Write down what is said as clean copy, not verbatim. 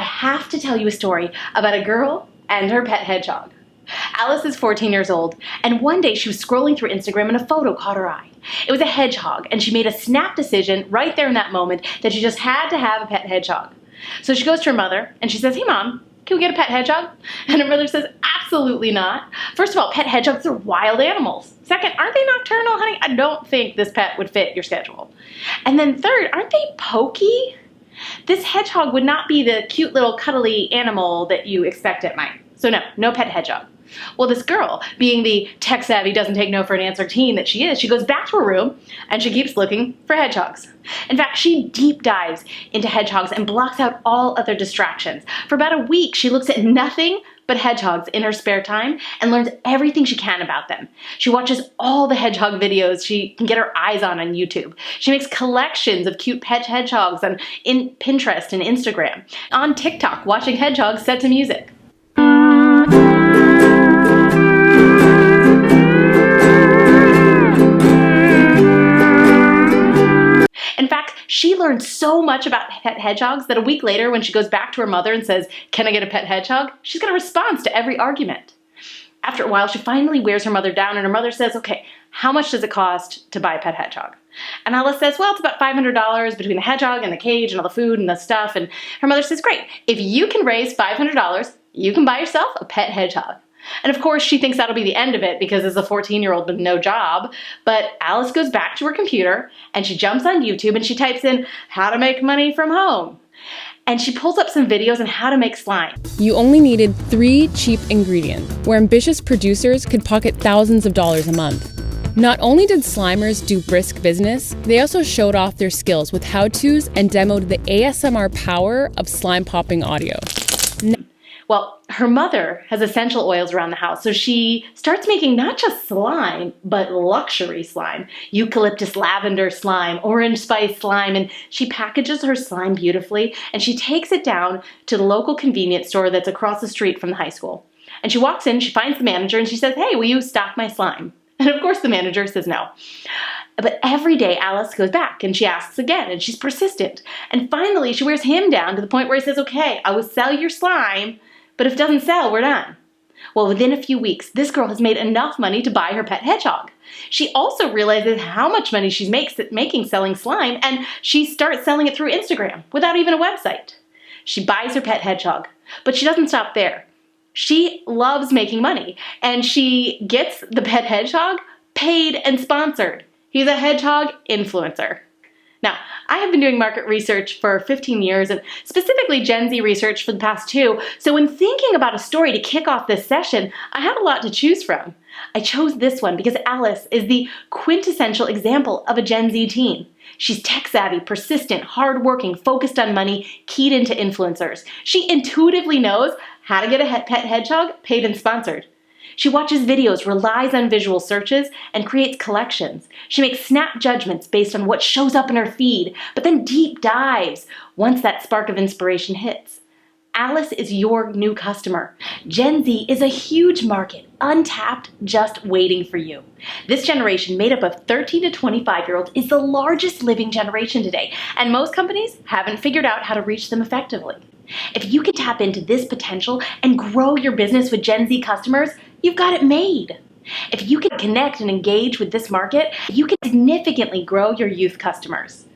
I have to tell you a story about a girl and her pet hedgehog. Alice is 14 years old, and one day she was scrolling through Instagram and a photo caught her eye. It was a hedgehog, and she made a snap decision right there in that moment that she just had to have a pet hedgehog. So she goes to her mother and she says, "Hey mom, can we get a pet hedgehog?" And her mother says, "Absolutely not. First of all, pet hedgehogs are wild animals. Second, aren't they nocturnal, honey? I don't think this pet would fit your schedule. And then third, aren't they pokey? This hedgehog would not be the cute little cuddly animal that you expect it might. So no pet hedgehog." Well, this girl, being the tech-savvy, doesn't take no for an answer teen that she is, she goes back to her room and she keeps looking for hedgehogs. In fact, she deep dives into hedgehogs and blocks out all other distractions. For about a week, she looks at nothing but hedgehogs in her spare time and learns everything she can about them. She watches all the hedgehog videos she can get her eyes on YouTube. She makes collections of cute pet hedgehogs on Pinterest and Instagram. On TikTok, watching hedgehogs set to music. In fact, she learned so much about pet hedgehogs that a week later, when she goes back to her mother and says, "Can I get a pet hedgehog?" she's got a response to every argument. After a while, she finally wears her mother down and her mother says, "Okay, how much does it cost to buy a pet hedgehog?" And Alice says, "Well, it's about $500 between the hedgehog and the cage and all the food and the stuff." And her mother says, "Great, if you can raise $500, you can buy yourself a pet hedgehog." And of course, she thinks that'll be the end of it because it's a 14-year-old with no job. But Alice goes back to her computer and she jumps on YouTube and she types in "how to make money from home." And she pulls up some videos on how to make slime. You only needed 3 cheap ingredients, where ambitious producers could pocket thousands of dollars a month. Not only did Slimers do brisk business, they also showed off their skills with how-tos and demoed the ASMR power of slime popping audio. Well, her mother has essential oils around the house, so she starts making not just slime, but luxury slime. Eucalyptus lavender slime, orange spice slime, and she packages her slime beautifully, and she takes it down to the local convenience store that's across the street from the high school. And she walks in, she finds the manager, and she says, "Hey, will you stock my slime?" And of course the manager says no. But every day Alice goes back and she asks again, and she's persistent. And finally she wears him down to the point where he says, "Okay, I will sell your slime, but if it doesn't sell, we're done." Well, within a few weeks, this girl has made enough money to buy her pet hedgehog. She also realizes how much money she's making selling slime, and she starts selling it through Instagram without even a website. She buys her pet hedgehog, but she doesn't stop there. She loves making money, and she gets the pet hedgehog paid and sponsored. He's a hedgehog influencer. Now, I have been doing market research for 15 years, and specifically Gen Z research for the past 2, so when thinking about a story to kick off this session, I had a lot to choose from. I chose this one because Alice is the quintessential example of a Gen Z teen. She's tech-savvy, persistent, hardworking, focused on money, keyed into influencers. She intuitively knows how to get a pet hedgehog paid and sponsored. She watches videos, relies on visual searches, and creates collections. She makes snap judgments based on what shows up in her feed, but then deep dives once that spark of inspiration hits. Alice is your new customer. Gen Z is a huge market, untapped, just waiting for you. This generation, made up of 13 to 25-year-olds, is the largest living generation today, and most companies haven't figured out how to reach them effectively. If you can tap into this potential and grow your business with Gen Z customers, you've got it made. If you can connect and engage with this market, you can significantly grow your youth customers.